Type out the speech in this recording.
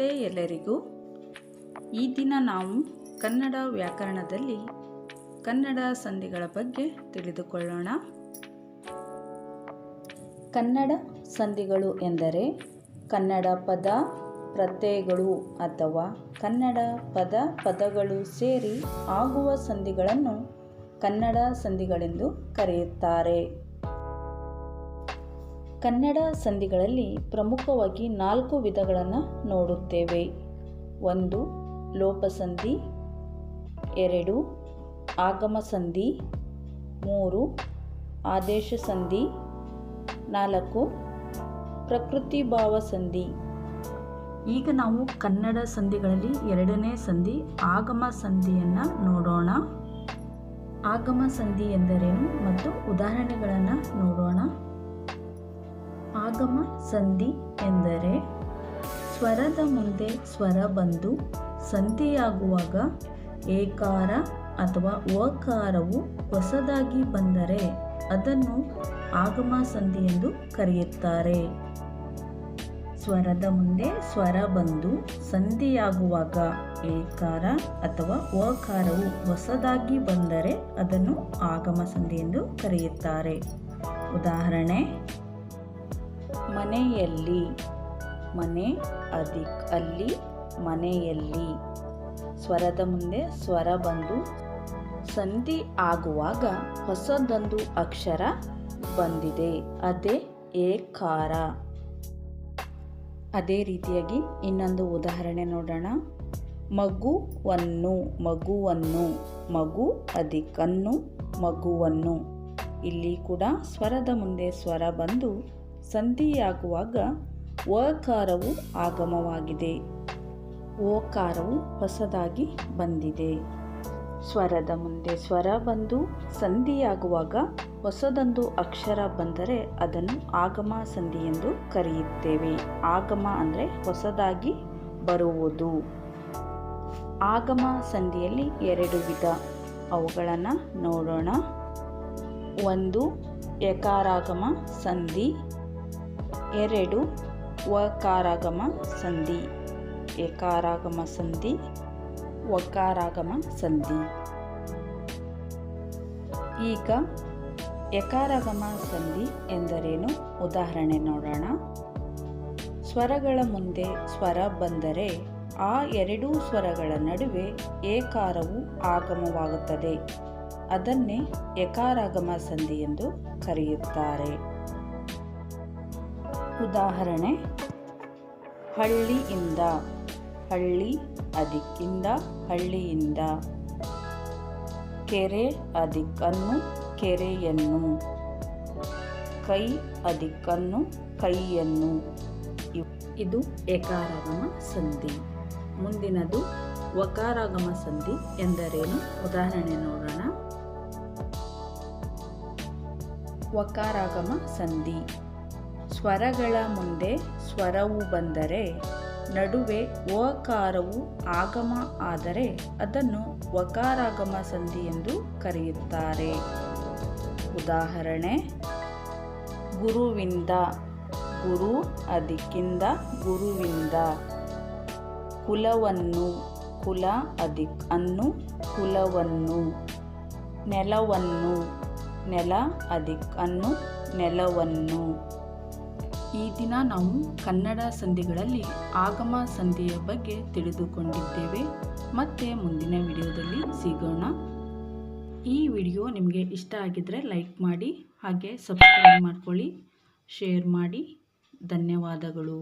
ನಮಸ್ತೆ ಎಲ್ಲರಿಗೂ. ಈ ದಿನ ನಾವು ಕನ್ನಡ ವ್ಯಾಕರಣದಲ್ಲಿ ಕನ್ನಡ ಸಂಧಿಗಳ ಬಗ್ಗೆ ತಿಳಿದುಕೊಳ್ಳೋಣ. ಕನ್ನಡ ಸಂಧಿಗಳು ಎಂದರೆ ಕನ್ನಡ ಪದ ಪ್ರತ್ಯಯಗಳು ಅಥವಾ ಕನ್ನಡ ಪದಗಳು ಸೇರಿ ಆಗುವ ಸಂಧಿಗಳನ್ನು ಕನ್ನಡ ಸಂಧಿಗಳೆಂದು ಕರೆಯುತ್ತಾರೆ. ಕನ್ನಡ ಸಂಧಿಗಳಲ್ಲಿ ಪ್ರಮುಖವಾಗಿ 4 ವಿಧಗಳನ್ನು ನೋಡುತ್ತೇವೆ. 1 ಲೋಪಸಂಧಿ, 2 ಆಗಮ ಸಂಧಿ, 3 ಆದೇಶ ಸಂಧಿ, 4 ಪ್ರಕೃತಿ ಭಾವ ಸಂಧಿ. ಈಗ ನಾವು ಕನ್ನಡ ಸಂಧಿಗಳಲ್ಲಿ 2ನೇ ಸಂಧಿ ಆಗಮ ಸಂಧಿಯನ್ನು ನೋಡೋಣ. ಆಗಮ ಸಂಧಿ ಎಂದರೇನು ಮತ್ತು ಉದಾಹರಣೆಗಳನ್ನು ನೋಡೋಣ. ಆಗಮ ಸಂಧಿ ಎಂದರೆ ಸ್ವರದ ಮುಂದೆ ಸ್ವರ ಬಂದು ಸಂಧಿಯಾಗುವಾಗ ಏಕಾರ ಅಥವಾ ಓಕಾರವು ಹೊಸದಾಗಿ ಬಂದರೆ ಅದನ್ನು ಆಗಮ ಸಂಧಿ ಎಂದು ಕರೆಯುತ್ತಾರೆ. ಸ್ವರದ ಮುಂದೆ ಸ್ವರ ಬಂದು ಸಂಧಿಯಾಗುವಾಗ ಏಕಾರ ಅಥವಾ ಓಕಾರವು ಹೊಸದಾಗಿ ಬಂದರೆ ಅದನ್ನು ಆಗಮ ಸಂಧಿ ಎಂದು ಕರೆಯುತ್ತಾರೆ. ಉದಾಹರಣೆ: ಮನೆಯಲ್ಲಿ, ಮನೆ ಅಧಿಕ್ ಅಲ್ಲಿ, ಮನೆಯಲ್ಲಿ. ಸ್ವರದ ಮುಂದೆ ಸ್ವರ ಬಂದು ಸಂಧಿ ಆಗುವಾಗ ಹೊಸದೊಂದು ಅಕ್ಷರ ಬಂದಿದೆ, ಅದೇ ಏಕಾರ. ಅದೇ ರೀತಿಯಾಗಿ ಇನ್ನೊಂದು ಉದಾಹರಣೆ ನೋಡೋಣ. ಮಗುವನ್ನು, ಮಗುವನ್ನು, ಮಗು ಅಧಿಕನ್ನು, ಮಗುವನ್ನು. ಇಲ್ಲಿ ಕೂಡ ಸ್ವರದ ಮುಂದೆ ಸ್ವರ ಬಂದು ಸಂಧಿಯಾಗುವಾಗ ಓಕಾರವು ಆಗಮವಾಗಿದೆ, ಓಕಾರವು ಹೊಸದಾಗಿ ಬಂದಿದೆ. ಸ್ವರದ ಮುಂದೆ ಸ್ವರ ಬಂದು ಸಂಧಿಯಾಗುವಾಗ ಹೊಸದೊಂದು ಅಕ್ಷರ ಬಂದರೆ ಅದನ್ನು ಆಗಮ ಸಂಧಿ ಎಂದು ಕರೆಯುತ್ತೇವೆ. ಆಗಮ ಅಂದರೆ ಹೊಸದಾಗಿ ಬರುವುದು. ಆಗಮ ಸಂಧಿಯಲ್ಲಿ 2 ವಿಧ, ಅವುಗಳನ್ನು ನೋಡೋಣ. 1 ಯಕಾರಾಗಮ ಸಂಧಿ, 2 ವಕಾರಾಗಮ ಸಂಧಿ. ಯಕಾರಾಗಮ ಸಂಧಿ, ವಕಾರಾಗಮ ಸಂಧಿ. ಈಗ ಯಕಾರಾಗಮ ಸಂಧಿ ಎಂದರೇನು ಉದಾಹರಣೆ ನೋಡೋಣ. ಸ್ವರಗಳ ಮುಂದೆ ಸ್ವರ ಬಂದರೆ ಆ 2 ಸ್ವರಗಳ ನಡುವೆ ಏಕಾರವು ಆಗಮವಾಗುತ್ತದೆ, ಅದನ್ನೇ ಯಕಾರಾಗಮ ಸಂಧಿ ಎಂದು ಕರೆಯುತ್ತಾರೆ. ಉದಾಹರಣೆ: ಹಳ್ಳಿಯಿಂದ, ಹಳ್ಳಿ ಅಧಿಕ್ಕಿಂದ, ಹಳ್ಳಿಯಿಂದ. ಕೆರೆ ಅಧಿಕನ್ನು, ಕೆರೆಯನ್ನು. ಕೈ ಅಧಿಕನ್ನು, ಕೈಯನ್ನು. ಇದು ಯಕಾರಾಗಮ ಸಂಧಿ. ಮುಂದಿನದು ವಕಾರಾಗಮ ಸಂಧಿ ಎಂದರೇನು ಉದಾಹರಣೆ ನೋಡೋಣ. ವಕಾರಾಗಮ ಸಂಧಿ: ಸ್ವರಗಳ ಮುಂದೆ ಸ್ವರವು ಬಂದರೆ ನಡುವೆ ಓಕಾರವು ಆಗಮ ಆದರೆ ಅದನ್ನು ವಕಾರಾಗಮ ಸಂಧಿ ಎಂದು ಕರೆಯುತ್ತಾರೆ. ಉದಾಹರಣೆ: ಗುರುವಿಂದ, ಗುರು ಅಧಿಕ್ಕಿಂದ, ಗುರುವಿಂದ. ಕುಲವನ್ನು, ಕುಲ ಅಧಿಕ್ ಅನ್ನು, ಕುಲವನ್ನು. ನೆಲವನ್ನು, ನೆಲ ಅಧಿಕ್ ಅನ್ನು, ನೆಲವನ್ನು. ಈ ದಿನ ನಾವು ಕನ್ನಡ ಸಂಧಿಗಳಲ್ಲಿ ಆಗಮ ಸಂಧಿಯ ಬಗ್ಗೆ ತಿಳಿದುಕೊಂಡಿದ್ದೇವೆ. ಮತ್ತೆ ಮುಂದಿನ ವಿಡಿಯೋದಲ್ಲಿ ಸಿಗೋಣ. ಈ ವಿಡಿಯೋ ನಿಮಗೆ ಇಷ್ಟ ಆಗಿದ್ದರೆ ಲೈಕ್ ಮಾಡಿ, ಹಾಗೆ ಸಬ್ಸ್ಕ್ರೈಬ್ ಮಾಡ್ಕೊಳ್ಳಿ, ಶೇರ್ ಮಾಡಿ. ಧನ್ಯವಾದಗಳು.